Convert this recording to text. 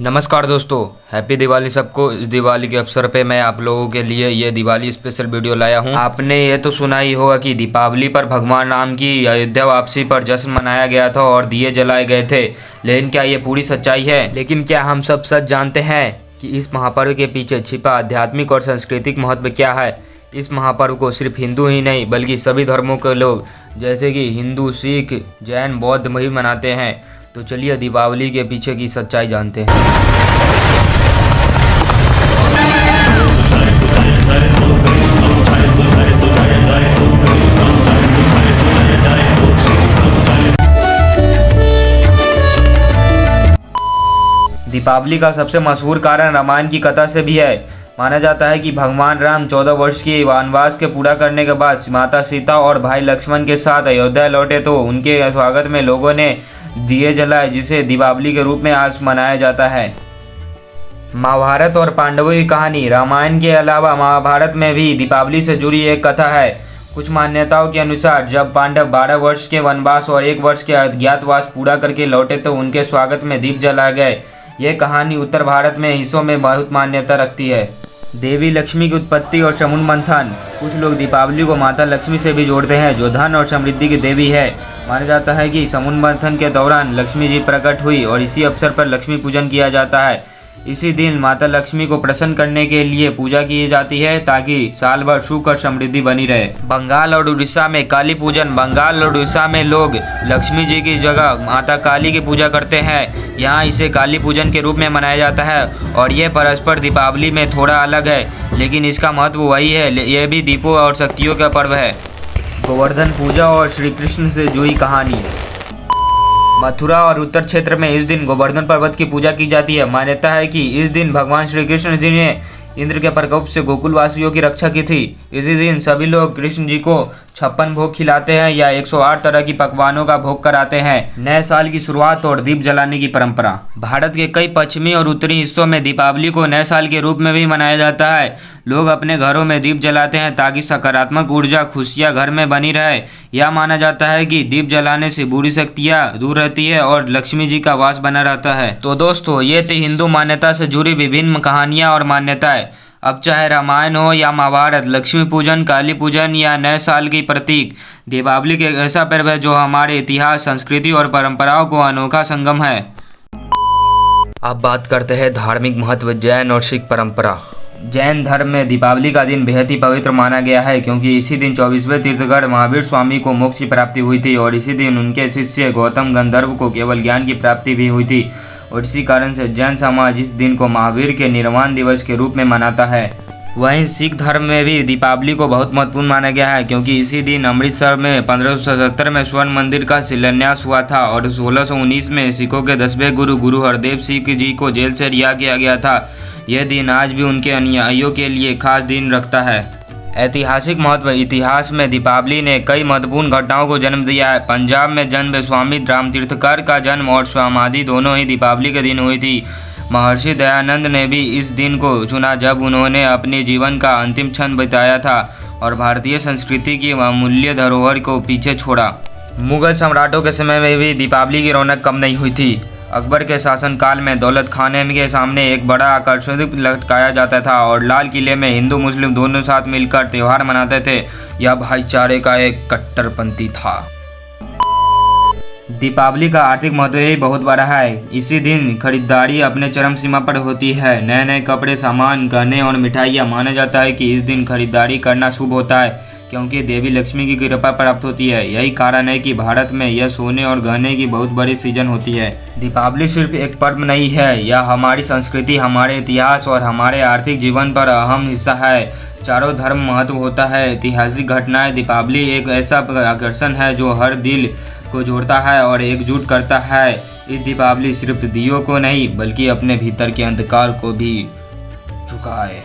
नमस्कार दोस्तों, हैप्पी दिवाली सबको। इस दिवाली के अवसर पे मैं आप लोगों के लिए ये दिवाली स्पेशल वीडियो लाया हूँ। आपने ये तो सुना ही होगा कि दीपावली पर भगवान राम की अयोध्या वापसी पर जश्न मनाया गया था और दिए जलाए गए थे। लेकिन क्या ये पूरी सच्चाई है? लेकिन क्या हम सब सच जानते हैं कि इस महापर्व के पीछे छिपा आध्यात्मिक और सांस्कृतिक महत्व क्या है? इस महापर्व को सिर्फ हिंदू ही नहीं बल्कि सभी धर्मों के लोग जैसे कि हिंदू, सिख, जैन, बौद्ध भी मनाते हैं। तो चलिए दीपावली के पीछे की सच्चाई जानते हैं। दीपावली का सबसे मशहूर कारण रामायण की कथा से भी है। माना जाता है कि भगवान राम 14 वर्ष की वनवास के पूरा करने के बाद माता सीता और भाई लक्ष्मण के साथ अयोध्या लौटे तो उनके स्वागत में लोगों ने दिए जलाए, जिसे दीपावली के रूप में आज मनाया जाता है। महाभारत और पांडवों की कहानी। रामायण के अलावा महाभारत में भी दीपावली से जुड़ी एक कथा है। कुछ मान्यताओं के अनुसार जब पांडव 12 वर्ष के वनवास और 1 वर्ष के अज्ञातवास पूरा करके लौटे तो उनके स्वागत में दीप जलाए गए। यह कहानी उत्तर भारत में हिस्सों में बहुत मान्यता रखती है। देवी लक्ष्मी की उत्पत्ति और समुद्र मंथन। कुछ लोग दीपावली को माता लक्ष्मी से भी जोड़ते हैं, जो धन और समृद्धि की देवी है। माना जाता है कि समुद्र मंथन के दौरान लक्ष्मी जी प्रकट हुई और इसी अवसर पर लक्ष्मी पूजन किया जाता है। इसी दिन माता लक्ष्मी को प्रसन्न करने के लिए पूजा की जाती है ताकि साल भर सुख और समृद्धि बनी रहे। बंगाल और उड़ीसा में काली पूजन। बंगाल और उड़ीसा में लोग लक्ष्मी जी की जगह माता काली की पूजा करते हैं। यहाँ इसे काली पूजन के रूप में मनाया जाता है और ये परस्पर दीपावली में थोड़ा अलग है, लेकिन इसका महत्व वही है। यह भी दीपों और शक्तियों का पर्व है। गोवर्धन पूजा और श्री कृष्ण से जुड़ी कहानी। मथुरा और उत्तर क्षेत्र में इस दिन गोवर्धन पर्वत की पूजा की जाती है। मान्यता है कि इस दिन भगवान श्री कृष्ण जी ने इंद्र के प्रकोप से गोकुलवासियों की रक्षा की थी। इसी दिन सभी लोग कृष्ण जी को 56 भोग खिलाते हैं या 108 तरह की पकवानों का भोग कराते हैं। नए साल की शुरुआत और दीप जलाने की परंपरा। भारत के कई पश्चिमी और उत्तरी हिस्सों में दीपावली को नए साल के रूप में भी मनाया जाता है। लोग अपने घरों में दीप जलाते हैं ताकि सकारात्मक ऊर्जा, खुशियां घर में बनी रहे। यह माना जाता है कि दीप जलाने से बुरी शक्तियां दूर रहती है और लक्ष्मी जी का वास बना रहता है। तो दोस्तों, ये थी हिंदू मान्यता से जुड़ी विभिन्न कहानियां और मान्यताएं। अब चाहे रामायण हो या महाभारत, लक्ष्मी पूजन, काली पूजन या नए साल की प्रतीक, दीपावली एक ऐसा पर्व है जो हमारे इतिहास, संस्कृति और परंपराओं को अनोखा संगम है। अब बात करते हैं धार्मिक महत्व। जैन और सिख परंपरा। जैन धर्म में दीपावली का दिन बेहद ही पवित्र माना गया है, क्योंकि इसी दिन 24वें तीर्थंकर महावीर स्वामी को मोक्ष की प्राप्ति हुई थी और इसी दिन उनके शिष्य गौतम गंधर्व को केवल ज्ञान की प्राप्ति भी हुई थी। और इसी कारण से जैन समाज इस दिन को महावीर के निर्वाण दिवस के रूप में मनाता है। वहीं सिख धर्म में भी दीपावली को बहुत महत्वपूर्ण माना गया है, क्योंकि इसी दिन अमृतसर में 1577 में स्वर्ण मंदिर का शिलान्यास हुआ था और 1619 में सिखों के 10वें गुरु हरदेव सिंह जी को जेल से रिहा किया गया था। यह दिन आज भी उनके अनुयायियों के लिए खास दिन रखता है। ऐतिहासिक महत्व। इतिहास में दीपावली ने कई महत्वपूर्ण घटनाओं को जन्म दिया है। पंजाब में जन्म स्वामी रामतीर्थकर का जन्म और समाधि दोनों ही दीपावली के दिन हुई थी। महर्षि दयानंद ने भी इस दिन को चुना जब उन्होंने अपने जीवन का अंतिम क्षण बिताया था और भारतीय संस्कृति की अमूल्य धरोहर को पीछे छोड़ा। मुगल सम्राटों के समय में भी दीपावली की रौनक कम नहीं हुई थी। अकबर के शासनकाल में दौलत खाने के सामने एक बड़ा आकर्षण लटकाया जाता था और लाल किले में हिंदू मुस्लिम दोनों साथ मिलकर त्यौहार मनाते थे। यह भाईचारे का एक कट्टरपंथी था। दीपावली का आर्थिक महत्व ही बहुत बड़ा है। इसी दिन खरीदारी अपने चरम सीमा पर होती है। नए नए कपड़े, सामान, गहने और मिठाइयाँ। माना जाता है कि इस दिन खरीदारी करना शुभ होता है, क्योंकि देवी लक्ष्मी की कृपा प्राप्त होती है। यही कारण है कि भारत में यह सोने और गहने की बहुत बड़ी सीजन होती है। दीपावली सिर्फ एक पर्व नहीं है, यह हमारी संस्कृति, हमारे इतिहास और हमारे आर्थिक जीवन पर अहम हिस्सा है। चारों धर्म महत्व होता है। ऐतिहासिक घटनाएं। दीपावली एक ऐसा आकर्षण है जो हर दिल को जोड़ता है और एकजुट करता है। इस दीपावली सिर्फ दियों को नहीं बल्कि अपने भीतर के अंधकार को भी झुकाए।